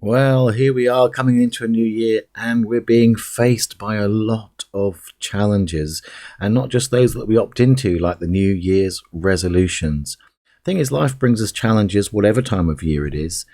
Well, here we are coming into a new year and we're being faced by a lot of challenges, and not just those that we opt into, like the New Year's resolutions. Thing is, life brings us challenges whatever time of year it is,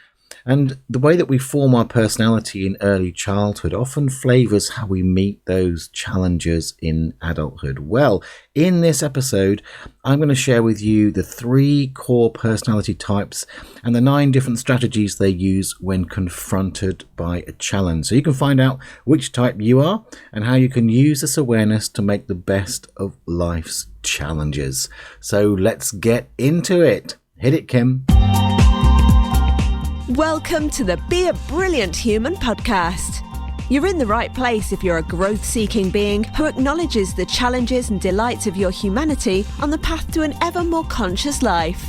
and the way that we form our personality in early childhood often flavours how we meet those challenges in adulthood. Well, in this episode, I'm going to share with you the 3 core personality types and the 9 different strategies they use when confronted by a challenge. So you can find out which type you are and how you can use this awareness to make the best of life's challenges. So let's get into it. Hit it, Kim. Welcome to the Be a Brilliant Human podcast. You're in the right place if you're a growth-seeking being who acknowledges the challenges and delights of your humanity on the path to an ever more conscious life.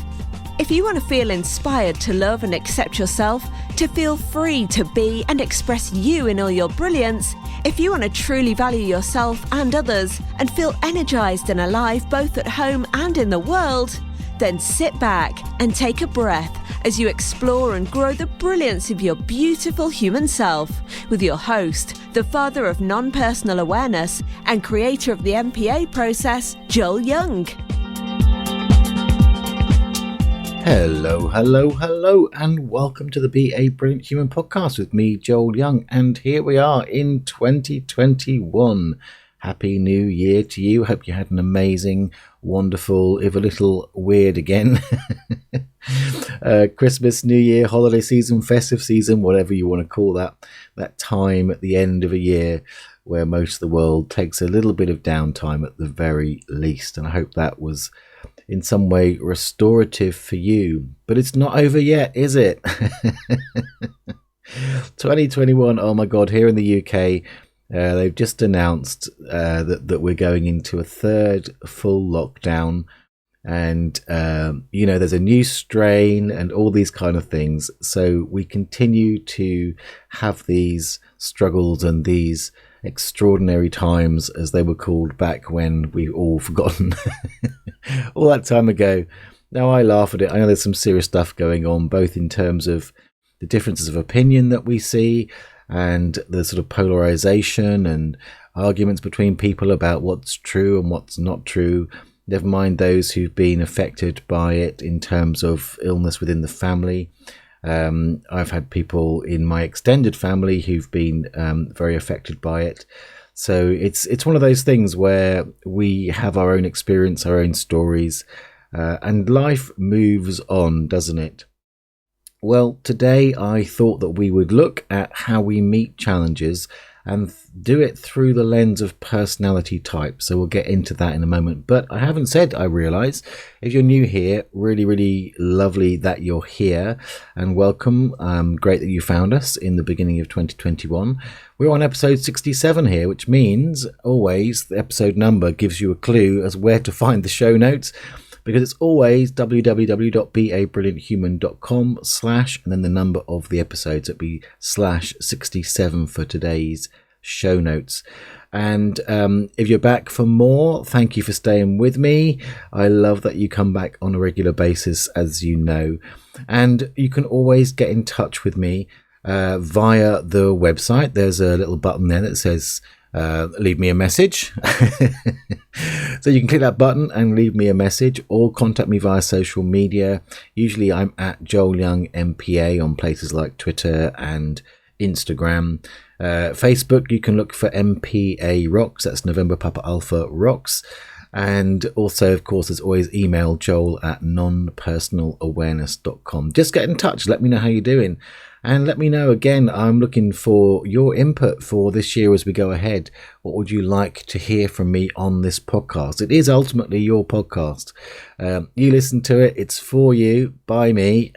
If you want to feel inspired to love and accept yourself, to feel free to be and express you in all your brilliance, if you want to truly value yourself and others and feel energized and alive both at home and in the world, then sit back and take a breath as you explore and grow the brilliance of your beautiful human self with your host, the father of non-personal awareness and creator of the MPA process, Joel Young. Hello, and welcome to the Be a Brilliant Human podcast with me, Joel Young. And here we are in 2021. Happy New Year to you. Hope you had an amazing, wonderful, if a little weird again, Christmas, New Year, holiday season, festive season, whatever you want to call that time at the end of a year where most of the world takes a little bit of downtime at the very least. And I hope that was in some way restorative for you. But it's not over yet, is it? 2021, oh my God, here in the UK, they've just announced that we're going into a 3rd full lockdown, and there's a new strain and all these kind of things. So we continue to have these struggles and these extraordinary times, as they were called back when we've all forgotten all that time ago. Now I laugh at it. I know there's some serious stuff going on, both in terms of the differences of opinion that we see and the sort of polarization and arguments between people about what's true and what's not true. Never mind those who've been affected by it in terms of illness within the family. I've had people in my extended family who've been very affected by it. So it's one of those things where we have our own experience, our own stories, and life moves on, doesn't it? Well, today I thought that we would look at how we meet challenges and do it through the lens of personality type. So we'll get into that in a moment. But I haven't said, I realise, if you're new here, really, really lovely that you're here and welcome. Great that you found us in the beginning of 2021. We're on episode 67 here, which means always the episode number gives you a clue as where to find the show notes, because it's always www.beabrillianthuman.com/ and then the number of the episodes. It'd be /67 for today's show notes. And if you're back for more, thank you for staying with me. I love that you come back on a regular basis, as you know. And you can always get in touch with me via the website. There's a little button there that says leave me a message. So you can click that button and leave me a message, or contact me via social media. Usually I'm at Joel Young MPA on places like Twitter and Instagram. Facebook, you can look for MPA Rocks. That's November Papa Alpha Rocks. And also, of course, as always, email joel@nonpersonalawareness.com. Just get in touch. Let me know how you're doing. And let me know, again, I'm looking for your input for this year as we go ahead. What would you like to hear from me on this podcast? It is ultimately your podcast. You listen to it. It's for you, by me.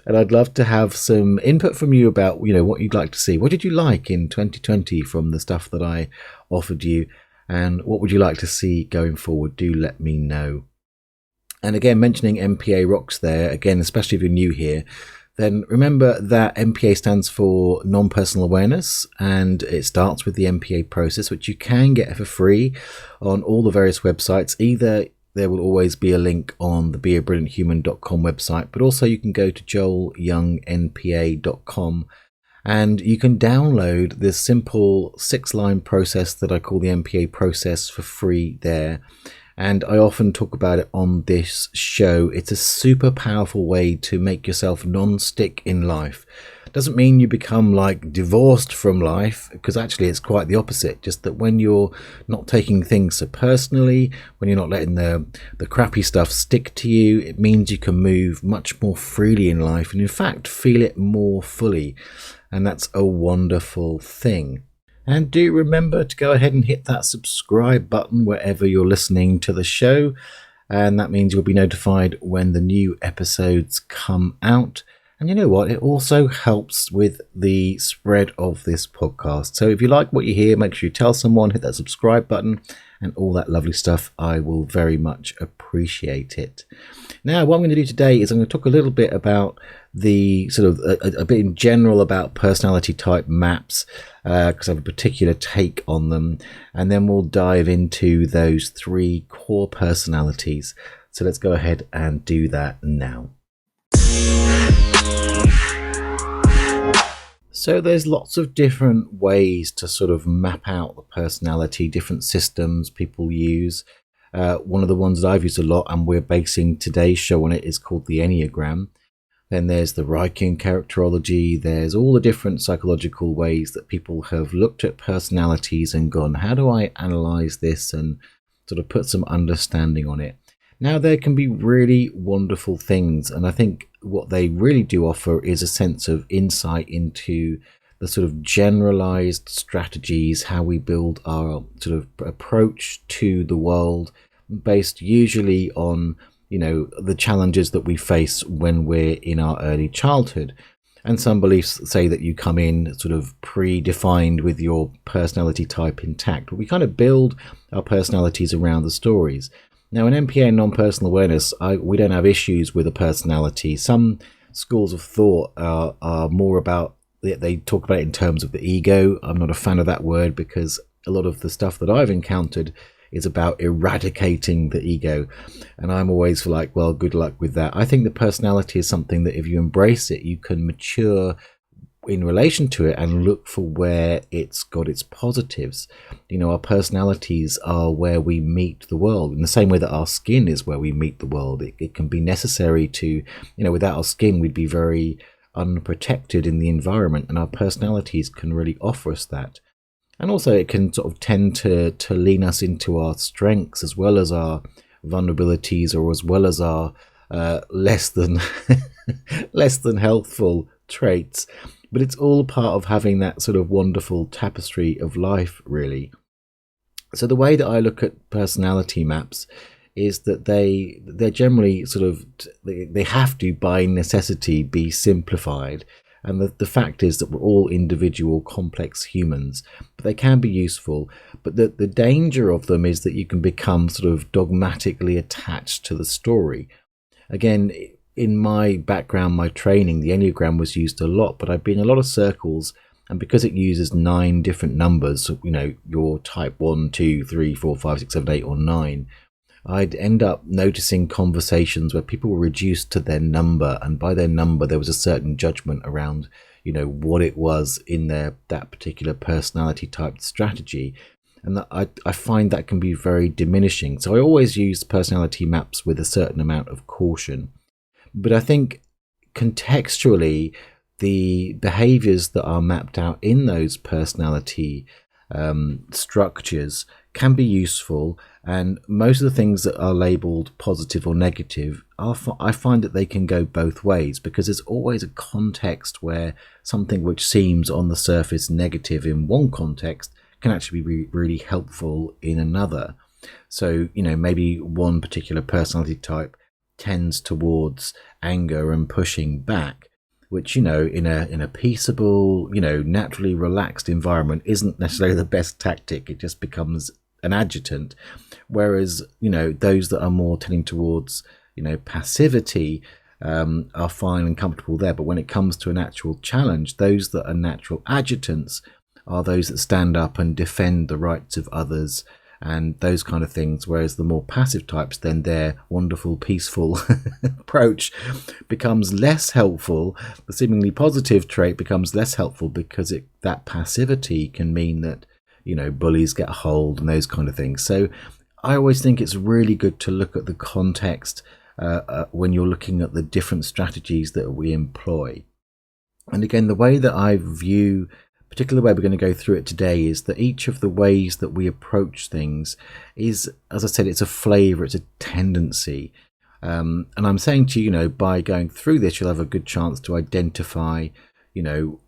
And I'd love to have some input from you about, what you'd like to see. What did you like in 2020 from the stuff that I offered you? And what would you like to see going forward? Do let me know. And again, mentioning MPA Rocks there, again, especially if you're new here, then remember that MPA stands for non-personal awareness, and it starts with the MPA process, which you can get for free on all the various websites, either there will always be a link on the beabrillianthuman.com website, but also you can go to joelyoungnpa.com and you can download this simple 6-line process that I call the NPA process for free there. And I often talk about it on this show. It's a super powerful way to make yourself non-stick in life. Doesn't mean you become like divorced from life, because actually it's quite the opposite. Just that when you're not taking things so personally, when you're not letting the crappy stuff stick to you, it means you can move much more freely in life and in fact feel it more fully. And that's a wonderful thing. And do remember to go ahead and hit that subscribe button wherever you're listening to the show. And that means you'll be notified when the new episodes come out. And you know what? It also helps with the spread of this podcast. So if you like what you hear, make sure you tell someone, hit that subscribe button and all that lovely stuff. I will very much appreciate it. Now, what I'm going to do today is I'm going to talk a little bit about the sort of a bit in general about personality type maps, because I have a particular take on them. And then we'll dive into those 3 core personalities. So let's go ahead and do that now. So there's lots of different ways to sort of map out the personality, different systems people use. One of the ones that I've used a lot, and we're basing today's show on it, is called the Enneagram. Then there's the Reichian characterology. There's all the different psychological ways that people have looked at personalities and gone, how do I analyze this and sort of put some understanding on it? Now, there can be really wonderful things, and I think what they really do offer is a sense of insight into the sort of generalized strategies, how we build our sort of approach to the world, based usually on, you know, the challenges that we face when we're in our early childhood. And some beliefs say that you come in sort of predefined with your personality type intact. But we kind of build our personalities around the stories. Now, in NPA and non-personal awareness, we don't have issues with a personality. Some schools of thought are more about, they talk about it in terms of the ego. I'm not a fan of that word, because a lot of the stuff that I've encountered is about eradicating the ego. And I'm always like, well, good luck with that. I think the personality is something that if you embrace it, you can mature in relation to it and look for where it's got its positives. You know, our personalities are where we meet the world, in the same way that our skin is where we meet the world. It can be necessary to, you know, without our skin, we'd be very unprotected in the environment, and our personalities can really offer us that. And also it can sort of tend to lean us into our strengths as well as our vulnerabilities, or as well as our less than healthful traits. But it's all part of having that sort of wonderful tapestry of life, really. So the way that I look at personality maps is that they're generally sort of, they have to by necessity be simplified. And the fact is that we're all individual, complex humans, but they can be useful. But the danger of them is that you can become sort of dogmatically attached to the story. Again, in my background, my training, the Enneagram was used a lot, but I've been in a lot of circles, and because it uses 9 different numbers, you know, your type 1, 2, 3, 4, 5, 6, 7, 8, or 9, I'd end up noticing conversations where people were reduced to their number, and by their number there was a certain judgment around, you know, what it was in that particular personality type strategy. And that I find that can be very diminishing. So I always use personality maps with a certain amount of caution. But I think contextually, the behaviors that are mapped out in those personality structures can be useful, and most of the things that are labeled positive or negative, I find that they can go both ways, because there's always a context where something which seems on the surface negative in one context can actually be really helpful in another. So, you know, maybe one particular personality type tends towards anger and pushing back, which, you know, in a peaceable, you know, naturally relaxed environment isn't necessarily the best tactic. It just becomes an adjutant. Whereas, you know, those that are more tending towards, you know, passivity are fine and comfortable there. But when it comes to an actual challenge, those that are natural adjutants are those that stand up and defend the rights of others and those kind of things. Whereas the more passive types, then their wonderful, peaceful approach becomes less helpful. The seemingly positive trait becomes less helpful because that passivity can mean that, bullies get a hold and those kind of things. So I always think it's really good to look at the context when you're looking at the different strategies that we employ. And again, the way that I view, particularly the way we're going to go through it today, is that each of the ways that we approach things is, as I said, it's a flavor, it's a tendency. And I'm saying to you, by going through this, you'll have a good chance to identify,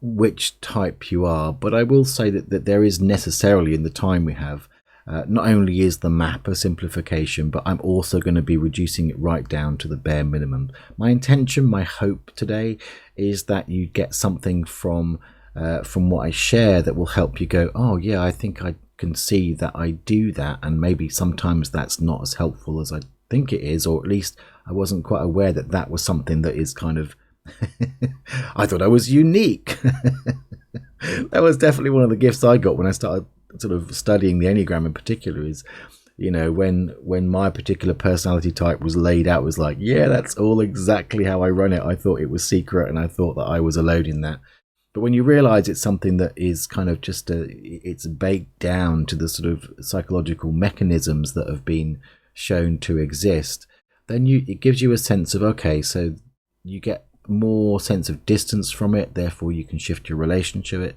which type you are. But I will say that there is necessarily, in the time we have, not only is the map a simplification, but I'm also going to be reducing it right down to the bare minimum. My intention, my hope today is that you get something from what I share that will help you go, oh yeah, I think I can see that I do that, and maybe sometimes that's not as helpful as I think it is, or at least I wasn't quite aware that was something that is kind of I thought I was unique. That was definitely one of the gifts I got when I started sort of studying the Enneagram in particular, is when my particular personality type was laid out, was like, yeah, that's all exactly how I run it. I thought it was secret and I thought that I was alone in that. But when you realize it's something that is kind of just it's baked down to the sort of psychological mechanisms that have been shown to exist, then it gives you a sense of, okay, so you get more sense of distance from it, therefore you can shift your relationship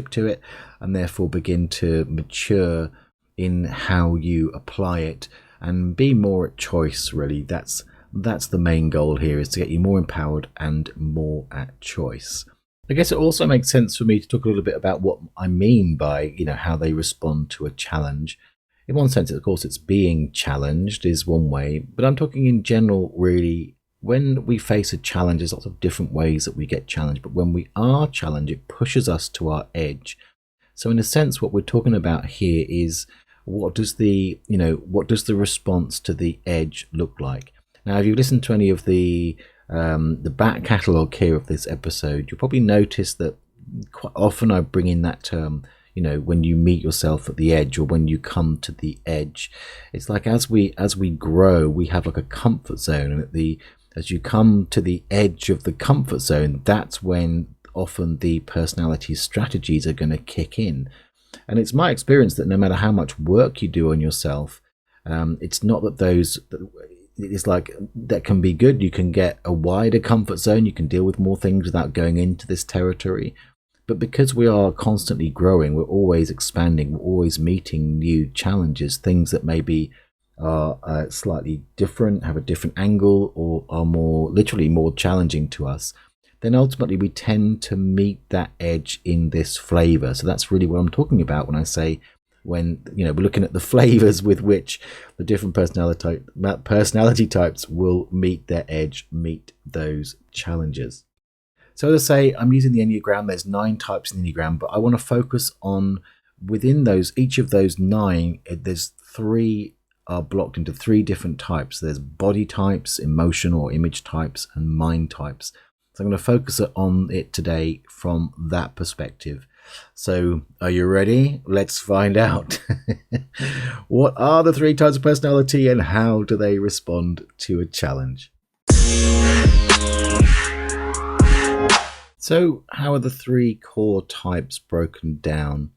to it, and therefore begin to mature in how you apply it and be more at choice. Really, that's the main goal here, is to get you more empowered and more at choice. I guess it also makes sense for me to talk a little bit about what I mean by, how they respond to a challenge. In one sense, of course, it's being challenged is one way, but I'm talking in general, really. When we face a challenge, there's lots of different ways that we get challenged, but when we are challenged, it pushes us to our edge. So in a sense, what we're talking about here is, what does the response to the edge look like? Now, if you listen to any of the back catalogue here of this episode, you'll probably notice that quite often I bring in that term, when you meet yourself at the edge, or when you come to the edge. It's like as we grow, we have like a comfort zone, and as you come to the edge of the comfort zone, that's when often the personality strategies are going to kick in. And it's my experience that no matter how much work you do on yourself, it's not that it's like that can be good. You can get a wider comfort zone. You can deal with more things without going into this territory. But because we are constantly growing, we're always expanding, we're always meeting new challenges, things that maybe are slightly different, have a different angle, or are literally more challenging to us, then ultimately we tend to meet that edge in this flavor. So that's really what I'm talking about when I say, when we're looking at the flavors with which the different personality types will meet their edge, meet those challenges. So as I say, I'm using the Enneagram. There's 9 types in the Enneagram, but I want to focus on within each of those 9, there's 3 are blocked into 3 different types. There's body types, emotional or image types, and mind types. So I'm going to focus on it today from that perspective. So are you ready? Let's find out. What are the 3 types of personality, and how do they respond to a challenge? So how are the 3 core types broken down?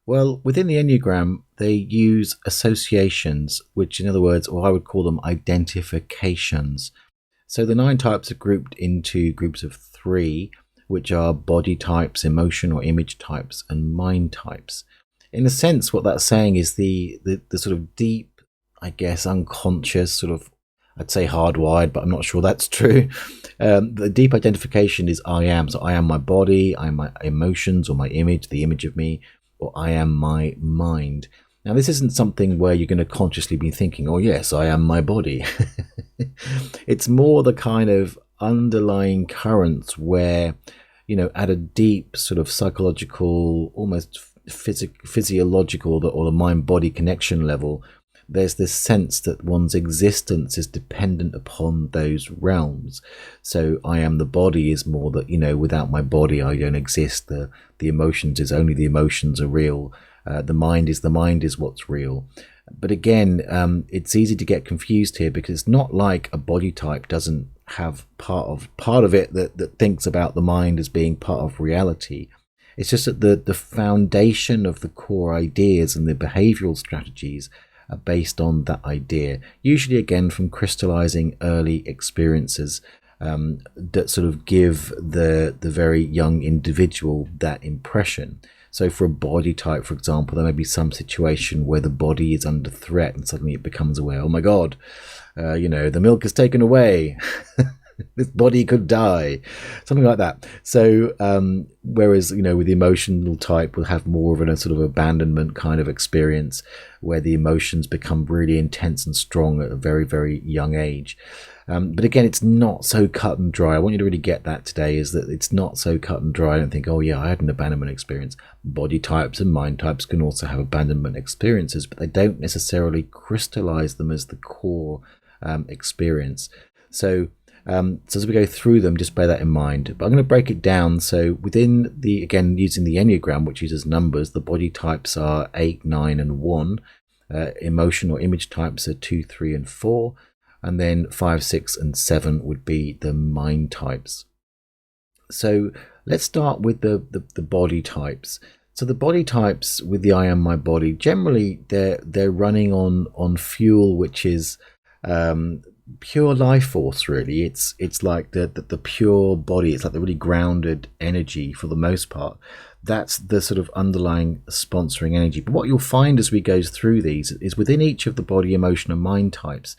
Well, within the Enneagram, they use associations, which in other words, or I would call them identifications. So the 9 types are grouped into groups of 3, which are body types, emotion or image types, and mind types. In a sense, what that's saying is the sort of deep, I guess, unconscious, sort of, I'd say hardwired, but I'm not sure that's true. The deep identification is I am. So I am my body, I am my emotions or my image, the image of me, or I am my mind. Now, this isn't something where you're going to consciously be thinking, oh yes, I am my body. It's more the kind of underlying currents where, at a deep sort of psychological, almost physiological or the mind-body connection level, there's this sense that one's existence is dependent upon those realms. So I am the body is more that, without my body, I don't exist. The emotions is only the emotions are real. The mind is what's real. But again, it's easy to get confused here, because it's not like a body type doesn't have part of it that thinks about the mind as being part of reality. It's just that the foundation of the core ideas and the behavioral strategies are based on that idea, usually again from crystallizing early experiences that sort of give the very young individual that impression. So for a body type, for example, there may be some situation where the body is under threat and suddenly it becomes aware, oh my God, the milk is taken away. This body could die, something like that. So whereas, with the emotional type, we'll have more of a sort of abandonment kind of experience where the emotions become really intense and strong at a very, very young age. But again, it's not so cut and dry. I want you to really get that today, is that it's not so cut and dry. I don't think, oh yeah, I had an abandonment experience. Body types and mind types can also have abandonment experiences, but they don't necessarily crystallize them as the core experience. So as we go through them, just bear that in mind. But I'm going to break it down. So within again, using the Enneagram, which uses numbers, the body types are 8, 9, and 1. Emotion or image types are 2, 3, and 4. And then 5, 6, and 7 would be the mind types. So let's start with the body types. So the body types with the I am my body, generally they're running on fuel, which is pure life force, really. It's like the pure body. It's like the really grounded energy for the most part. That's the sort of underlying sponsoring energy. But what you'll find as we go through these is within each of the body, emotion, and mind types,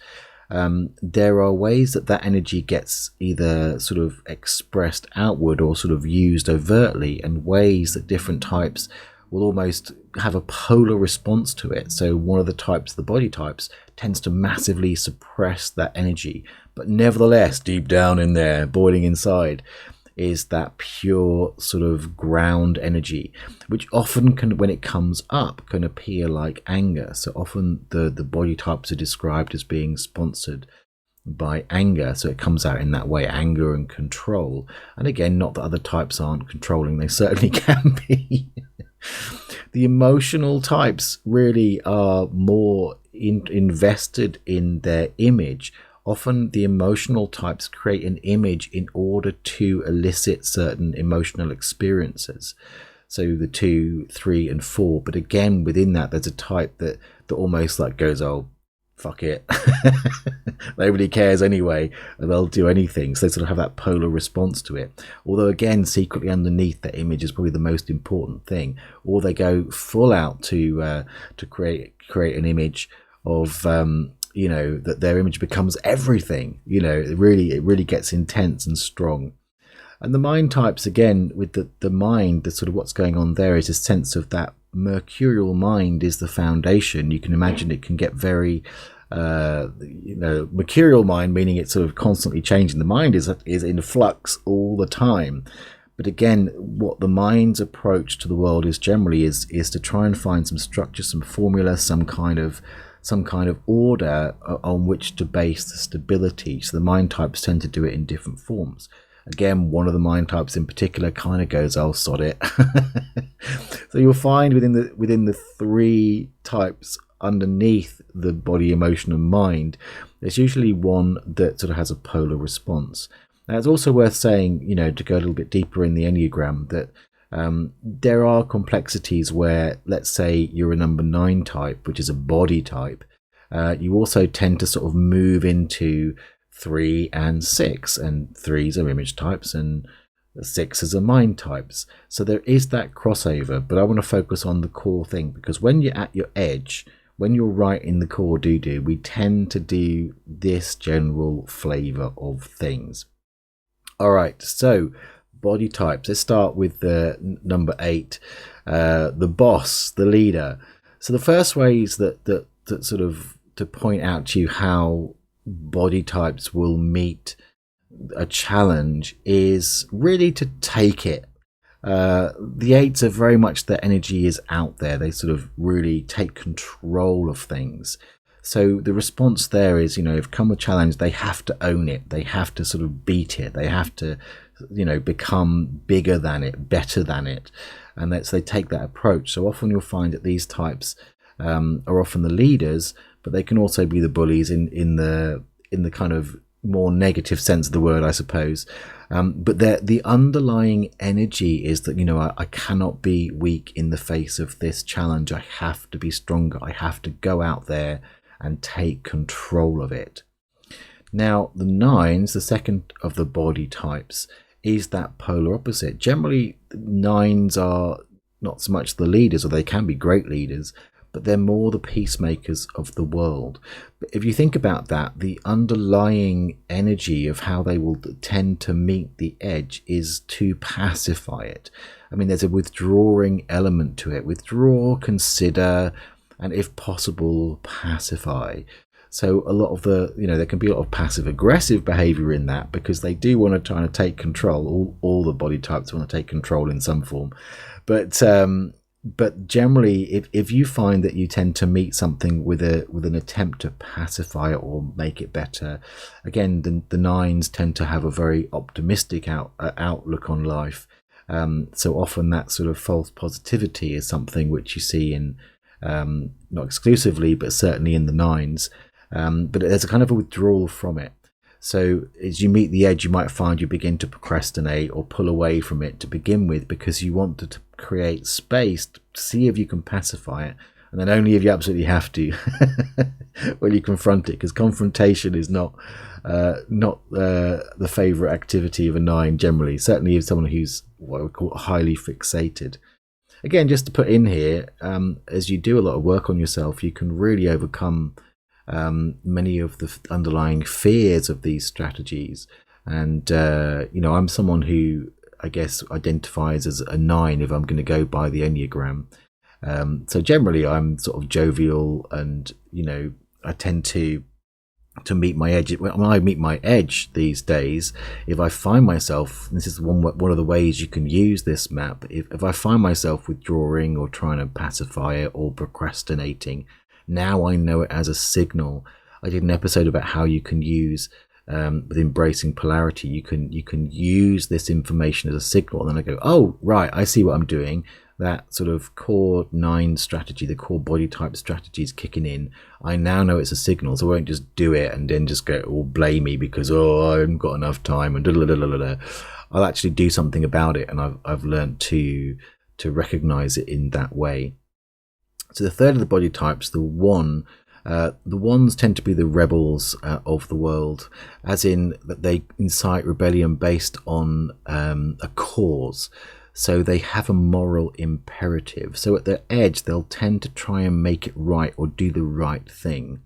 there are ways that energy gets either sort of expressed outward or sort of used overtly, and ways that different types will almost have a polar response to it. So one of the types, the body types, tends to massively suppress that energy, but nevertheless, deep down in there, boiling inside, is that pure sort of ground energy, which often can, when it comes up, can appear like anger. So often the body types are described as being sponsored by anger. So it comes out in that way, anger and control. And again, not that other types aren't controlling, they certainly can be. The emotional types really are more invested in their image. Often the emotional types create an image in order to elicit certain emotional experiences. So the 2, 3, and 4. But again, within that, there's a type that almost like goes, oh, fuck it. Nobody cares anyway, and they'll do anything. So they sort of have that polar response to it. Although again, secretly underneath that image is probably the most important thing. Or they go full out to create an image of that their image becomes everything. It really gets intense and strong. And the mind types, again, with the mind, the sort of what's going on there is a sense of that mercurial mind is the foundation. You can imagine it can get very mercurial mind, meaning it's sort of constantly changing. The mind is in flux all the time. But again, what the mind's approach to the world is generally is to try and find some structure, some formula, some kind of order on which to base the stability. So the mind types tend to do it in different forms. Again, one of the mind types in particular kind of goes, "I'll sod it." So you'll find within the 3 types underneath the body, emotion, and mind, there's usually one that sort of has a polar response. Now, it's also worth saying, to go a little bit deeper in the Enneagram, that there are complexities where, let's say you're a number 9 type, which is a body type. You also tend to sort of move into 3 and 6, and 3s are image types and 6s are mind types. So there is that crossover, but I want to focus on the core thing, because when you're at your edge, when you're right in the core doo-doo, we tend to do this general flavor of things. All right, so body types. Let's start with the number 8, the boss, the leader. So the first ways that sort of to point out to you how body types will meet a challenge is really to take it. The 8s are very much, their energy is out there. They sort of really take control of things. So the response there is, if come a challenge, they have to own it. They have to sort of beat it. They have to, become bigger than it, better than it. and they take that approach. So often you'll find that these types are often the leaders, but they can also be the bullies in the kind of more negative sense of the word, I suppose. But the underlying energy is that, I cannot be weak in the face of this challenge. I have to be stronger. I have to go out there and take control of it. Now, the 9s, the second of the body types, is that polar opposite. Generally, 9s are not so much the leaders, or they can be great leaders, but they're more the peacemakers of the world. But if you think about that, the underlying energy of how they will tend to meet the edge is to pacify it. I mean, there's a withdrawing element to it. Withdraw, consider, and if possible, pacify. So a lot of there can be a lot of passive aggressive behavior in that, because they do want to try to take control. All the body types want to take control in some form. But generally, if you find that you tend to meet something with an attempt to pacify it or make it better, again, the 9s tend to have a very optimistic outlook on life. So often that sort of false positivity is something which you see in, not exclusively, but certainly in the 9s. But there's a kind of a withdrawal from it. So as you meet the edge, you might find you begin to procrastinate or pull away from it to begin with, because you want to create space to see if you can pacify it, and then only if you absolutely have to when you confront it, because confrontation is not the favorite activity of a 9 generally, certainly if someone who's what I would call highly fixated. Again, just to put in here, as you do a lot of work on yourself, you can really overcome many of the underlying fears of these strategies. And I'm someone who, I guess, identifies as a 9 if I'm going to go by the Enneagram. So generally I'm sort of jovial, and I tend to meet my edge. When I meet my edge these days, if I find myself, this is one of the ways you can use this map, if I find myself withdrawing or trying to pacify it or procrastinating, now I know it as a signal. I did an episode about how you can use with embracing polarity, you can use this information as a signal, and then I go, oh right, I see what I'm doing. That sort of core 9 strategy, the core body type strategy is kicking in. I now know it's a signal, so I won't just do it and then just go all blamey because I haven't got enough time and I'll actually do something about it, and I've learned to recognize it in that way. So the third of the body types, the 1, the 1s tend to be the rebels of the world, as in that they incite rebellion based on a cause. So they have a moral imperative. So at their edge, they'll tend to try and make it right or do the right thing.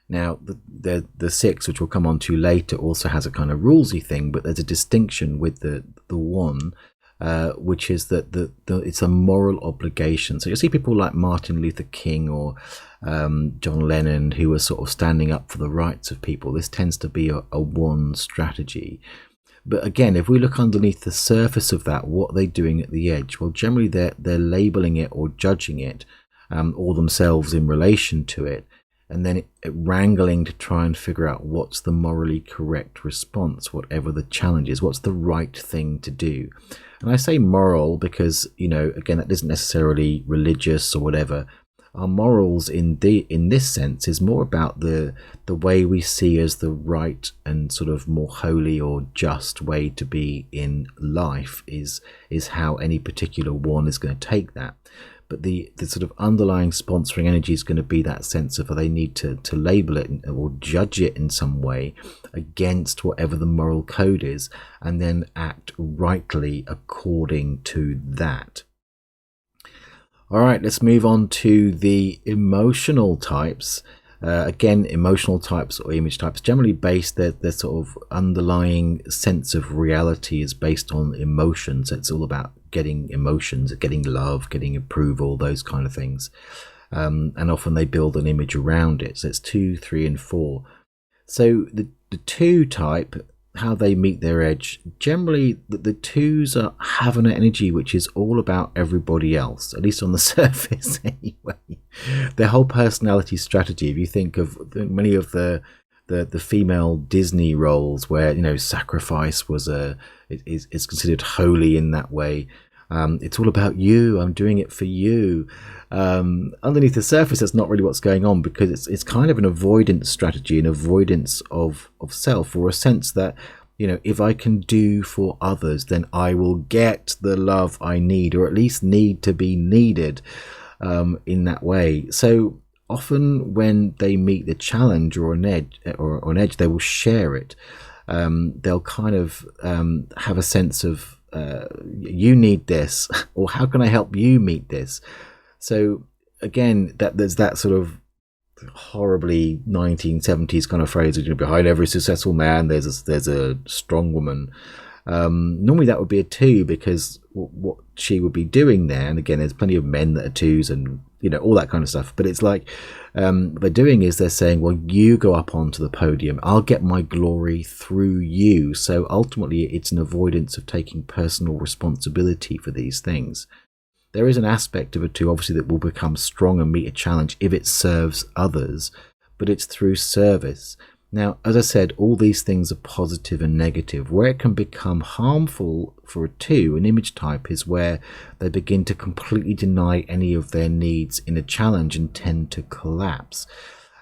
Now, the 6, which we'll come on to later, also has a kind of rulesy thing, but there's a distinction with the 1. Which is that it's a moral obligation. So you see people like Martin Luther King or John Lennon, who are sort of standing up for the rights of people. This tends to be a 1 strategy. But again, if we look underneath the surface of that, what are they doing at the edge? Well, generally they're labeling it or judging it, or themselves in relation to it, and then wrangling to try and figure out what's the morally correct response, whatever the challenge is, what's the right thing to do. And I say moral because, again, that isn't necessarily religious or whatever. Our morals in this sense is more about the way we see as the right and sort of more holy or just way to be in life is how any particular 1 is going to take that. But the sort of underlying sponsoring energy is going to be that sense of they need to label it or judge it in some way against whatever the moral code is, and then act rightly according to that. All right, let's move on to the emotional types. Again, emotional types or image types generally based their sort of underlying sense of reality is based on emotions. It's all about getting emotions, getting love, getting approval, those kind of things. And often they build an image around it. So it's 2, 3, and 4. So the 2 type, how they meet their edge, generally the 2s have an energy which is all about everybody else, at least on the surface anyway. Their whole personality strategy, if you think of many of the female Disney roles where sacrifice is considered holy in that way, It's all about you. I'm doing it for you. Underneath the surface, that's not really what's going on, because it's kind of an avoidance strategy, an avoidance of self, or a sense that, if I can do for others, then I will get the love I need, or at least need to be needed in that way. So often when they meet the challenge or an edge, they will share it. They'll kind of have a sense of, you need this, or how can I help you meet this? So again, there's that sort of horribly 1970s kind of phrase, behind every successful man there's a strong woman. Normally that would be a 2, because what she would be doing there, and again, there's plenty of men that are 2s and all that kind of stuff, but it's like what they're doing is they're saying, well, you go up onto the podium, I'll get my glory through you. So ultimately it's an avoidance of taking personal responsibility for these things. There is an aspect of a 2, obviously, that will become strong and meet a challenge if it serves others, but it's through service. Now, as I said, all these things are positive and negative. Where it can become harmful for a 2, an image type, is where they begin to completely deny any of their needs in a challenge and tend to collapse.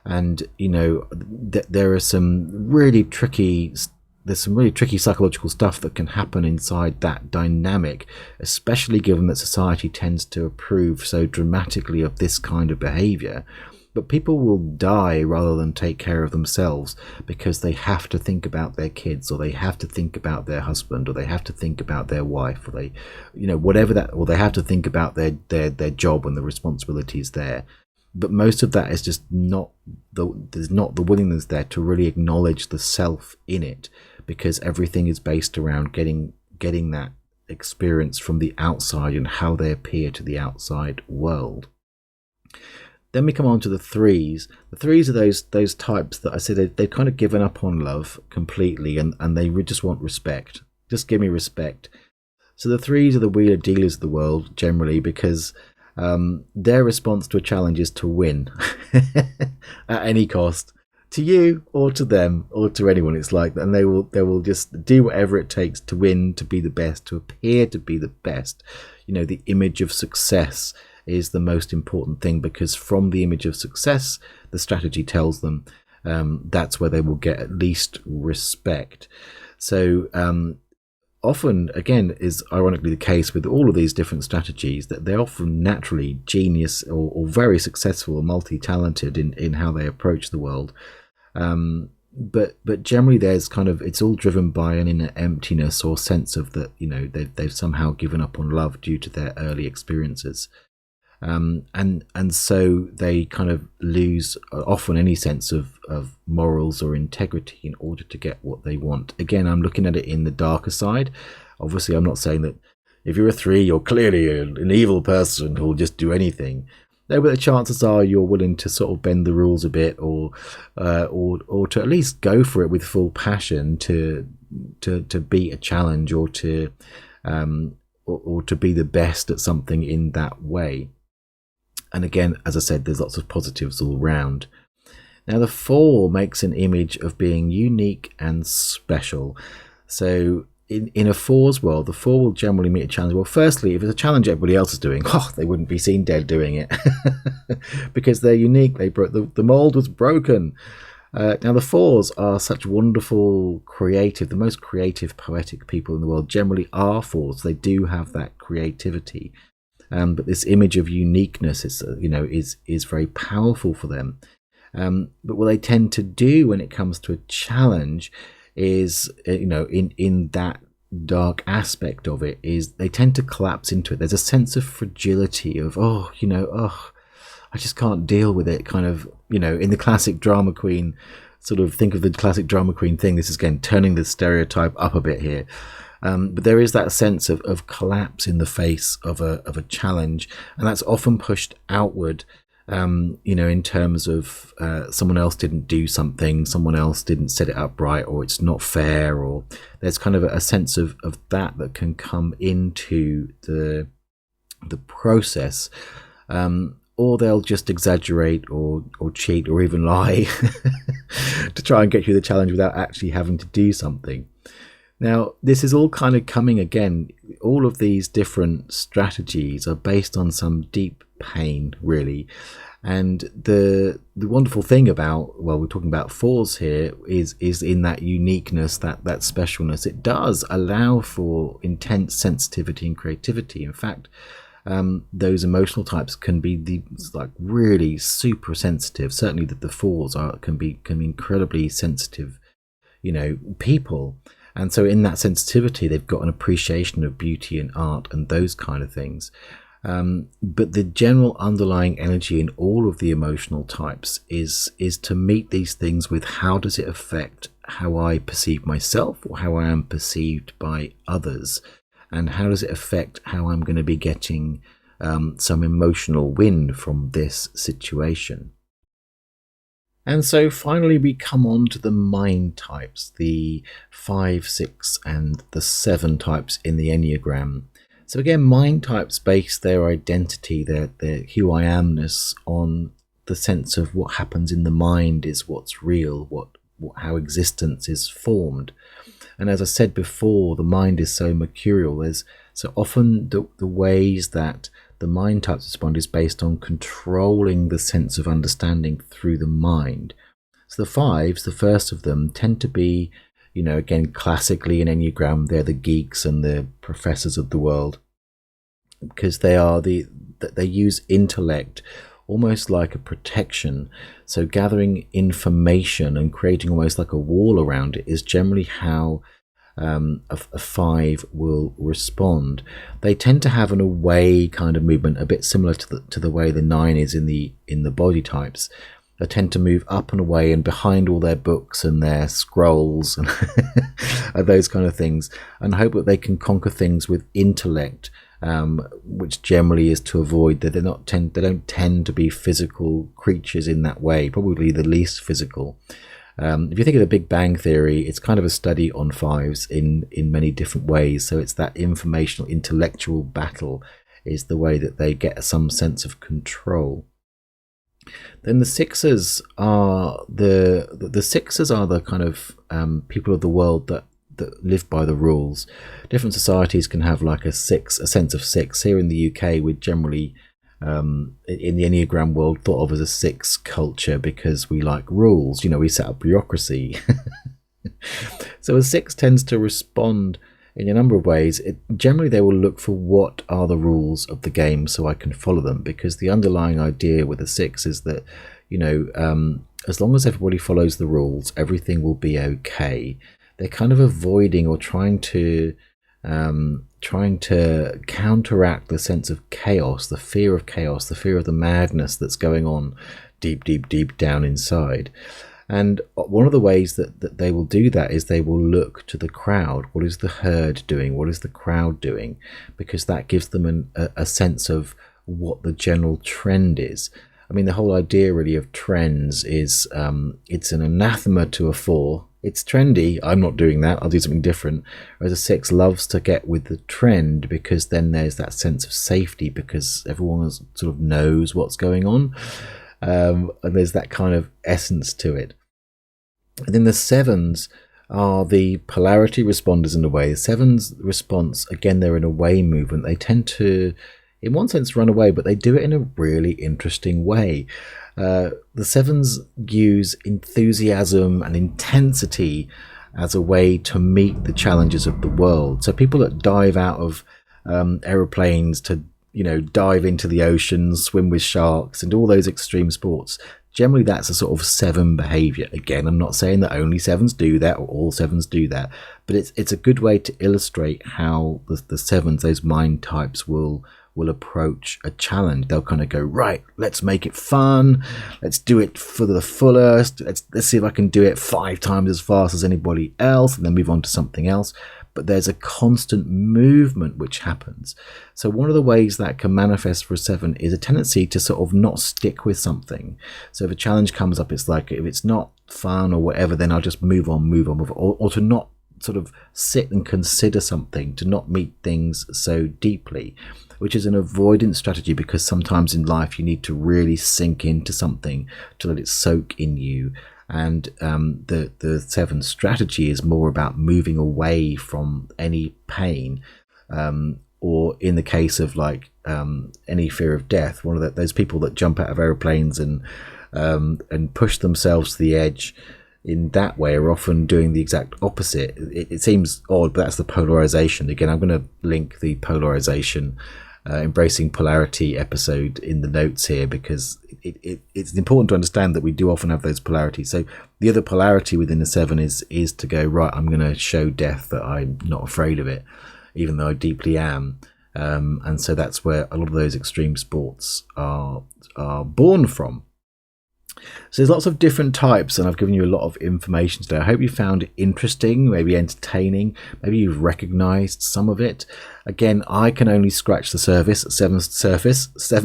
And, there are some really tricky psychological stuff that can happen inside that dynamic, especially given that society tends to approve so dramatically of this kind of behavior. But people will die rather than take care of themselves, because they have to think about their kids, or they have to think about their husband, or they have to think about their wife, or they, whatever that, or they have to think about their job and the responsibilities there. But most of that is just there's not the willingness there to really acknowledge the self in it, because everything is based around getting that experience from the outside and how they appear to the outside world. Then we come on to the 3s. The 3s are those types that I say they've kind of given up on love completely, and they just want respect. Just give me respect. So the 3s are the wheeler dealers of the world generally, because their response to a challenge is to win at any cost, to you or to them or to anyone. It's like that, and they will just do whatever it takes to win, to be the best, to appear to be the best. The image of success is the most important thing, because from the image of success, the strategy tells them that's where they will get at least respect. So often, again, is ironically the case with all of these different strategies, that they're often naturally genius or very successful or multi-talented in how they approach the world. But generally there's kind of, it's all driven by an inner emptiness or sense of that, they've somehow given up on love due to their early experiences. And so they kind of lose often any sense of morals or integrity in order to get what they want. Again, I'm looking at it in the darker side. Obviously, I'm not saying that if you're a 3, you're clearly an evil person who'll just do anything. No, but the chances are you're willing to sort of bend the rules a bit, or to at least go for it with full passion to beat a challenge, or to be the best at something in that way. And again, as I said, there's lots of positives all round. Now, the 4 makes an image of being unique and special. So in a 4's world, the 4 will generally meet a challenge. Well, firstly, if it's a challenge everybody else is doing, they wouldn't be seen dead doing it because they're unique. They broke the mold was broken. Now, the 4s are such wonderful, creative, the most creative, poetic people in the world generally are 4s. They do have that creativity. But this image of uniqueness is very powerful for them. But what they tend to do when it comes to a challenge is, in that dark aspect of it, is they tend to collapse into it. There's a sense of fragility of, I just can't deal with it. Kind of, in the classic drama queen, sort of think of the classic drama queen thing. This is again turning the stereotype up a bit here. But there is that sense of collapse in the face of a challenge, and that's often pushed outward, in terms of someone else didn't do something, someone else didn't set it up right, or it's not fair, or there's kind of a sense of that can come into the process, or they'll just exaggerate or cheat or even lie to try and get through the challenge without actually having to do something. Now, this is all kind of coming again all of these different strategies are based on some deep pain, really. And the wonderful thing about, well, we're talking about fours here, is in that uniqueness, that specialness. It does allow for intense sensitivity and creativity. In fact, those emotional types can be really super sensitive. Certainly that the fours can be incredibly sensitive, people. And so in that sensitivity, they've got an appreciation of beauty and art and those kind of things. But the general underlying energy in all of the emotional types is to meet these things with how does it affect how I perceive myself or how I am perceived by others, and how does it affect how I'm going to be getting some emotional win from this situation. And so finally we come on to the mind types, the 5, 6 and the 7 types in the Enneagram. So again, mind types base their identity, their who I amness on the sense of what happens in the mind is what's real, how existence is formed. And as I said before, the mind is so mercurial. So often the ways that the mind types respond is based on controlling the sense of understanding through the mind. So the 5s, the first of them, tend to be, again, classically in Enneagram, they're the geeks and the professors of the world, because they use intellect almost like a protection. So gathering information and creating almost like a wall around it is generally how a 5 will respond. They tend to have an away kind of movement, a bit similar to the way the 9 is in the body types. They tend to move up and away and behind all their books and their scrolls and those kind of things, and hope that they can conquer things with intellect, which generally is to avoid that they don't tend to be physical creatures in that way, probably the least physical. If you think of the Big Bang Theory, it's kind of a study on 5s in many different ways. So it's that informational, intellectual battle is the way that they get some sense of control. Then the 6s are the kind of people of the world that live by the rules. Different societies can have like a sense of 6. Here in the UK, we're generally in the Enneagram world thought of as a 6 culture because we like rules. We set up bureaucracy. So a 6 tends to respond in a number of ways. Generally they will look for what are the rules of the game so I can follow them, because the underlying idea with a 6 is that as long as everybody follows the rules, everything will be okay. They're kind of avoiding or trying to counteract the sense of chaos, the fear of the madness that's going on deep down inside. And one of the ways that they will do that is they will look to the crowd. What is the herd doing? What is the crowd doing? Because that gives them a sense of what the general trend is. I mean, the whole idea really of trends is it's an anathema to a 4. It's trendy. I'm not doing that. I'll do something different. Whereas a 6 loves to get with the trend, because then there's that sense of safety, because everyone sort of knows what's going on. And there's that kind of essence to it. And then the 7s are the polarity responders in a way. The 7s response, again, they're in a way movement. They tend to, in one sense, run away, but they do it in a really interesting way. The 7s use enthusiasm and intensity as a way to meet the challenges of the world. So people that dive out of aeroplanes to, dive into the ocean, swim with sharks and all those extreme sports, generally that's a sort of 7 behavior. Again, I'm not saying that only 7s do that or all 7s do that, but it's a good way to illustrate how the 7s, those mind types, will approach a challenge. They'll kind of go, right, let's make it fun, let's do it for the fullest, let's see if I can do it 5 times as fast as anybody else, and then move on to something else. But there's a constant movement which happens. So one of the ways that can manifest for a 7 is a tendency to sort of not stick with something. So if a challenge comes up, it's like, if it's not fun or whatever, then I'll just move on, or to not sort of sit and consider something, to not meet things so deeply, which is an avoidance strategy, because sometimes in life you need to really sink into something to let it soak in you. And the 7 strategy is more about moving away from any pain. or in the case of like any fear of death, one of those people that jump out of aeroplanes and push themselves to the edge in that way are often doing the exact opposite. It seems odd, but that's the polarization. Again, I'm going to link the polarization embracing polarity episode in the notes here, because it's important to understand that we do often have those polarities. So the other polarity within the 7 is to go, right, I'm going to show death that I'm not afraid of it, even though I deeply am. And so that's where a lot of those extreme sports are born from. So there's lots of different types, and I've given you a lot of information today. I hope you found it interesting, maybe entertaining, maybe you've recognized some of it. Again, I can only scratch the surface, 7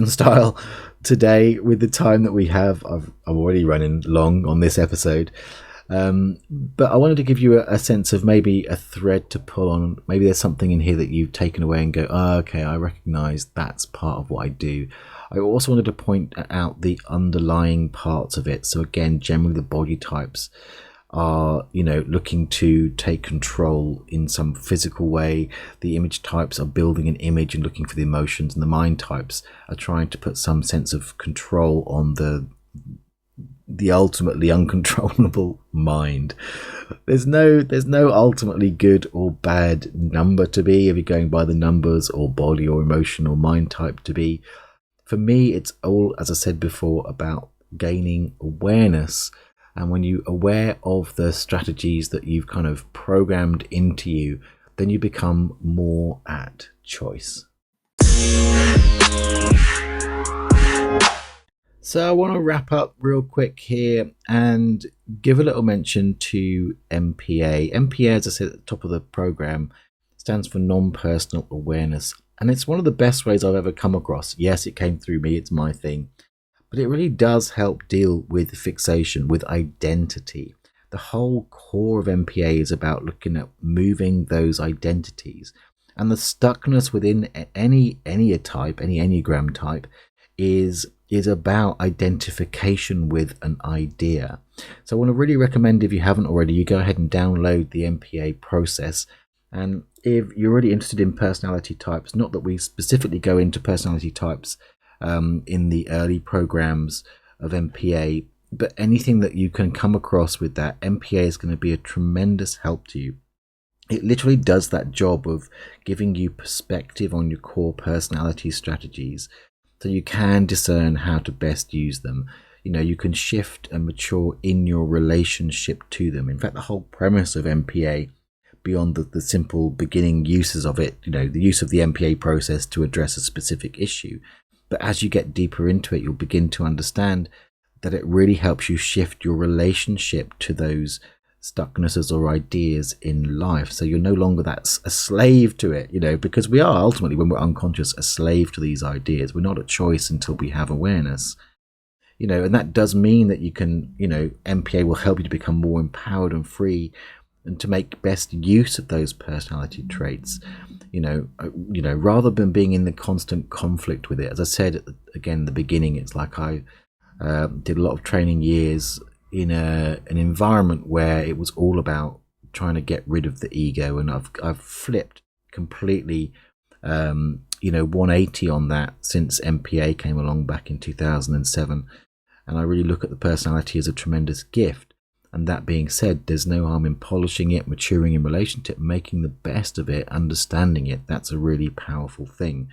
style today with the time that we have. I'm already running long on this episode. But I wanted to give you a sense of maybe a thread to pull on. Maybe there's something in here that you've taken away and go, oh, okay, I recognize that's part of what I do. I also wanted to point out the underlying parts of it. So again, generally the body types are, looking to take control in some physical way. The image types are building an image and looking for the emotions, and the mind types are trying to put some sense of control on the ultimately uncontrollable mind. There's no ultimately good or bad number to be, if you're going by the numbers, or body or emotion or mind type to be. For me, it's all, as I said before, about gaining awareness. And when you're aware of the strategies that you've kind of programmed into you, then you become more at choice. So I want to wrap up real quick here and give a little mention to MPA. MPA, as I said at the top of the program, stands for non-personal awareness. And it's one of the best ways I've ever come across. Yes, it came through me, it's my thing. But it really does help deal with fixation, with identity. The whole core of MPA is about looking at moving those identities. And the stuckness within any type, any Enneagram type, is about identification with an idea. So I want to really recommend, if you haven't already, you go ahead and download the MPA process. And if you're really interested in personality types, not that we specifically go into personality types in the early programs of MPA, but anything that you can come across with that, MPA is going to be a tremendous help to you. It literally does that job of giving you perspective on your core personality strategies, so you can discern how to best use them. You can shift and mature in your relationship to them. In fact, the whole premise of MPA, beyond the simple beginning uses of it, the use of the MPA process to address a specific issue. But as you get deeper into it, you'll begin to understand that it really helps you shift your relationship to those stucknesses or ideas in life. So you're no longer a slave to it, because we are ultimately, when we're unconscious, a slave to these ideas. We're not at choice until we have awareness. And that does mean that you can, MPA will help you to become more empowered and free, and to make best use of those personality traits, rather than being in the constant conflict with it. As I said again in the beginning, it's like I did a lot of training years in an environment where it was all about trying to get rid of the ego, and I've flipped completely, 180 on that since MPA came along back in 2007, and I really look at the personality as a tremendous gift. And that being said, there's no harm in polishing it, maturing in relationship, making the best of it, understanding it. That's a really powerful thing.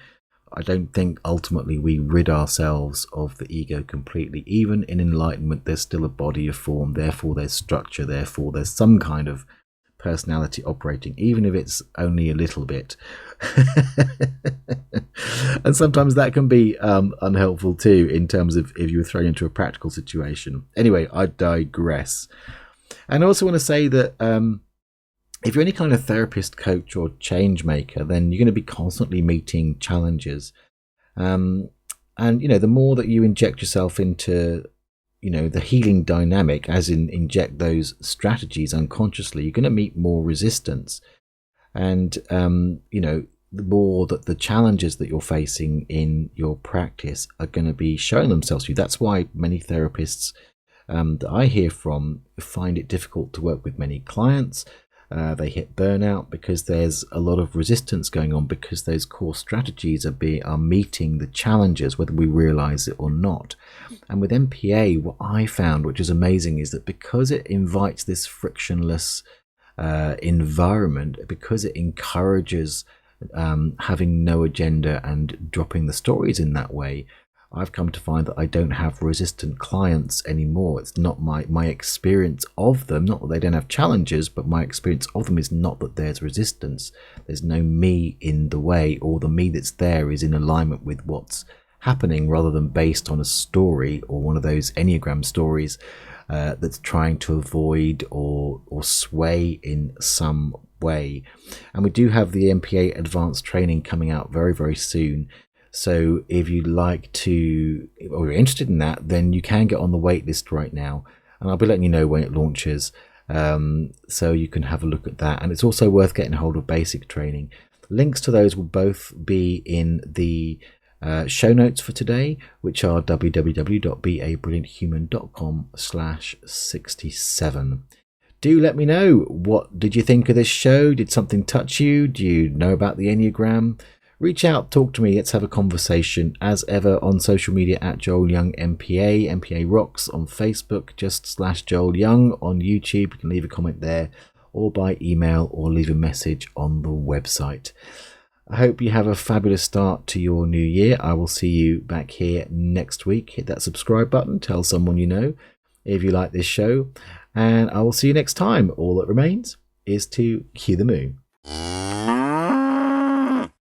I don't think ultimately we rid ourselves of the ego completely. Even in enlightenment, there's still a body of form, therefore there's structure, therefore there's some kind of personality operating, even if it's only a little bit. And sometimes that can be unhelpful too, in terms of if you were thrown into a practical situation. Anyway, I digress. And I also want to say that if you're any kind of therapist, coach, or change maker, then you're going to be constantly meeting challenges. And the more that you inject yourself into the healing dynamic, as in inject those strategies unconsciously, you're going to meet more resistance. And the more that the challenges that you're facing in your practice are going to be showing themselves to you. That's why many therapists that I hear from find it difficult to work with many clients. They hit burnout because there's a lot of resistance going on, because those core strategies are meeting the challenges, whether we realize it or not. And with MPA, what I found, which is amazing, is that because it invites this frictionless environment, because it encourages having no agenda and dropping the stories in that way, I've come to find that I don't have resistant clients anymore. It's not my experience of them, not that they don't have challenges, but my experience of them is not that there's resistance. There's no me in the way, or the me that's there is in alignment with what's happening, rather than based on a story or one of those Enneagram stories that's trying to avoid or sway in some way. And we do have the MPA advanced training coming out very, very soon. So if you'd like to, or you're interested in that, then you can get on the wait list right now, and I'll be letting you know when it launches, so you can have a look at that. And it's also worth getting hold of basic training. Links to those will both be in the show notes for today, which are www.beabrillianthuman.com/67. Do let me know, what did you think of this show? Did something touch you? Do you know about the Enneagram? Reach out, talk to me, let's have a conversation. As ever, on social media at Joel Young MPA, MPA Rocks on Facebook, just /Joel Young on YouTube. You can leave a comment there, or by email, or leave a message on the website. I hope you have a fabulous start to your new year. I will see you back here next week. Hit that subscribe button, tell someone you know if you like this show, and I will see you next time. All that remains is to cue the moo.